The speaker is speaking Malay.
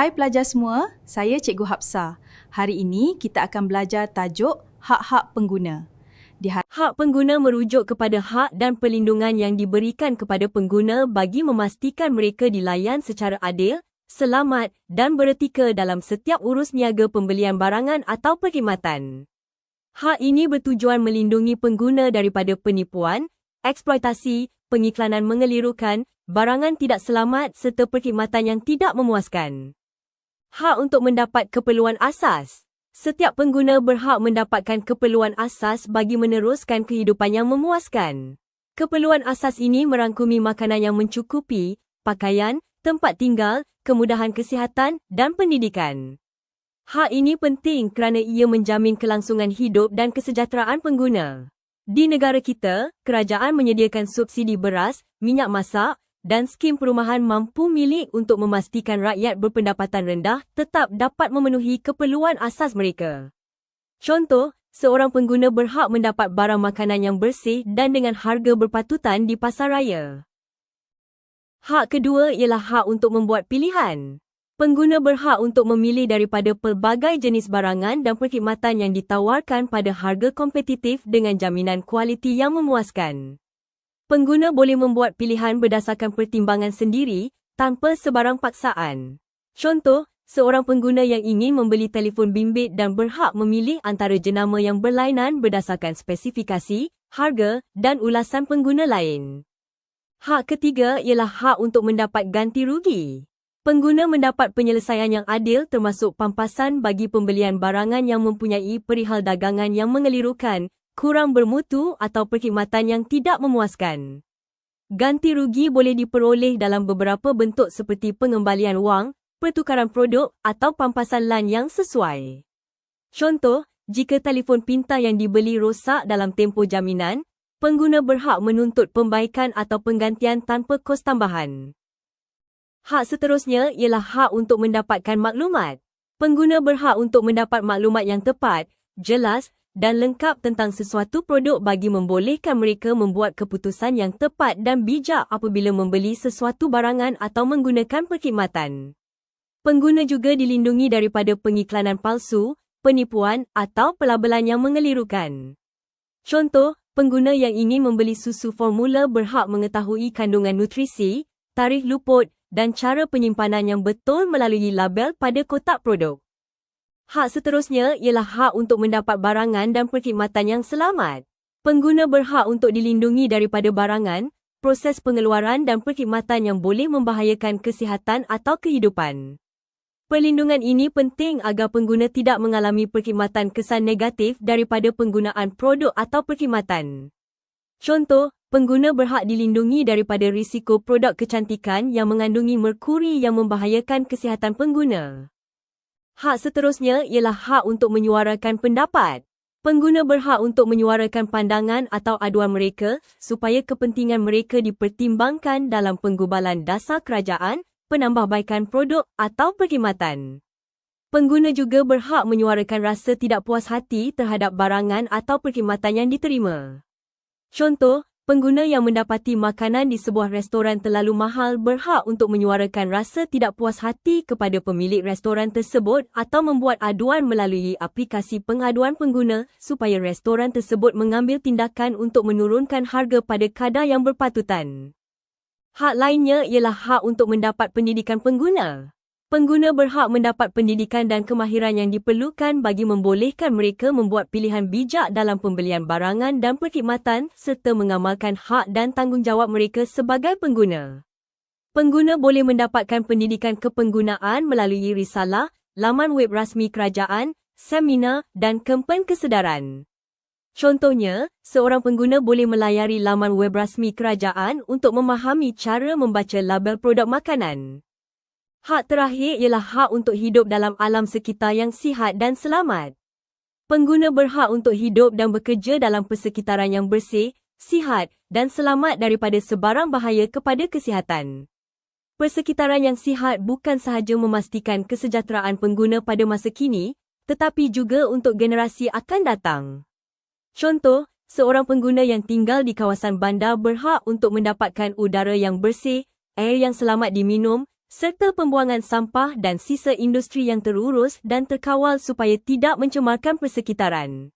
Hai pelajar semua, saya Cikgu Hafsah. Hari ini kita akan belajar tajuk hak-hak pengguna. Hak pengguna merujuk kepada hak dan perlindungan yang diberikan kepada pengguna bagi memastikan mereka dilayan secara adil, selamat dan beretika dalam setiap urus niaga pembelian barangan atau perkhidmatan. Hak ini bertujuan melindungi pengguna daripada penipuan, eksploitasi, pengiklanan mengelirukan, barangan tidak selamat serta perkhidmatan yang tidak memuaskan. Hak untuk mendapat keperluan asas. Setiap pengguna berhak mendapatkan keperluan asas bagi meneruskan kehidupan yang memuaskan. Keperluan asas ini merangkumi makanan yang mencukupi, pakaian, tempat tinggal, kemudahan kesihatan dan pendidikan. Hak ini penting kerana ia menjamin kelangsungan hidup dan kesejahteraan pengguna. Di negara kita, kerajaan menyediakan subsidi beras, minyak masak dan skim perumahan mampu milik untuk memastikan rakyat berpendapatan rendah tetap dapat memenuhi keperluan asas mereka. Contoh, seorang pengguna berhak mendapat barang makanan yang bersih dan dengan harga berpatutan di pasar raya. Hak kedua ialah hak untuk membuat pilihan. Pengguna berhak untuk memilih daripada pelbagai jenis barangan dan perkhidmatan yang ditawarkan pada harga kompetitif dengan jaminan kualiti yang memuaskan. Pengguna boleh membuat pilihan berdasarkan pertimbangan sendiri, tanpa sebarang paksaan. Contoh, seorang pengguna yang ingin membeli telefon bimbit dan berhak memilih antara jenama yang berlainan berdasarkan spesifikasi, harga dan ulasan pengguna lain. Hak ketiga ialah hak untuk mendapat ganti rugi. Pengguna mendapat penyelesaian yang adil termasuk pampasan bagi pembelian barangan yang mempunyai perihal dagangan yang mengelirukan, kurang bermutu atau perkhidmatan yang tidak memuaskan. Ganti rugi boleh diperoleh dalam beberapa bentuk seperti pengembalian wang, pertukaran produk atau pampasan lan yang sesuai. Contoh, jika telefon pintar yang dibeli rosak dalam tempoh jaminan, pengguna berhak menuntut pembaikan atau penggantian tanpa kos tambahan. Hak seterusnya ialah hak untuk mendapatkan maklumat. Pengguna berhak untuk mendapat maklumat yang tepat, jelas dan lengkap tentang sesuatu produk bagi membolehkan mereka membuat keputusan yang tepat dan bijak apabila membeli sesuatu barangan atau menggunakan perkhidmatan. Pengguna juga dilindungi daripada pengiklanan palsu, penipuan atau pelabelan yang mengelirukan. Contoh, pengguna yang ingin membeli susu formula berhak mengetahui kandungan nutrisi, tarikh luput dan cara penyimpanan yang betul melalui label pada kotak produk. Hak seterusnya ialah hak untuk mendapat barangan dan perkhidmatan yang selamat. Pengguna berhak untuk dilindungi daripada barangan, proses pengeluaran dan perkhidmatan yang boleh membahayakan kesihatan atau kehidupan. Perlindungan ini penting agar pengguna tidak mengalami perkhidmatan kesan negatif daripada penggunaan produk atau perkhidmatan. Contoh, pengguna berhak dilindungi daripada risiko produk kecantikan yang mengandungi merkuri yang membahayakan kesihatan pengguna. Hak seterusnya ialah hak untuk menyuarakan pendapat. Pengguna berhak untuk menyuarakan pandangan atau aduan mereka supaya kepentingan mereka dipertimbangkan dalam penggubalan dasar kerajaan, penambahbaikan produk atau perkhidmatan. Pengguna juga berhak menyuarakan rasa tidak puas hati terhadap barangan atau perkhidmatan yang diterima. Contoh, pengguna yang mendapati makanan di sebuah restoran terlalu mahal berhak untuk menyuarakan rasa tidak puas hati kepada pemilik restoran tersebut atau membuat aduan melalui aplikasi pengaduan pengguna supaya restoran tersebut mengambil tindakan untuk menurunkan harga pada kadar yang berpatutan. Hak lainnya ialah hak untuk mendapat pendidikan pengguna. Pengguna berhak mendapat pendidikan dan kemahiran yang diperlukan bagi membolehkan mereka membuat pilihan bijak dalam pembelian barangan dan perkhidmatan serta mengamalkan hak dan tanggungjawab mereka sebagai pengguna. Pengguna boleh mendapatkan pendidikan kepenggunaan melalui risalah, laman web rasmi kerajaan, seminar dan kempen kesedaran. Contohnya, seorang pengguna boleh melayari laman web rasmi kerajaan untuk memahami cara membaca label produk makanan. Hak terakhir ialah hak untuk hidup dalam alam sekitar yang sihat dan selamat. Pengguna berhak untuk hidup dan bekerja dalam persekitaran yang bersih, sihat dan selamat daripada sebarang bahaya kepada kesihatan. Persekitaran yang sihat bukan sahaja memastikan kesejahteraan pengguna pada masa kini, tetapi juga untuk generasi akan datang. Contoh, seorang pengguna yang tinggal di kawasan bandar berhak untuk mendapatkan udara yang bersih, air yang selamat diminum, serta pembuangan sampah dan sisa industri yang terurus dan terkawal supaya tidak mencemarkan persekitaran.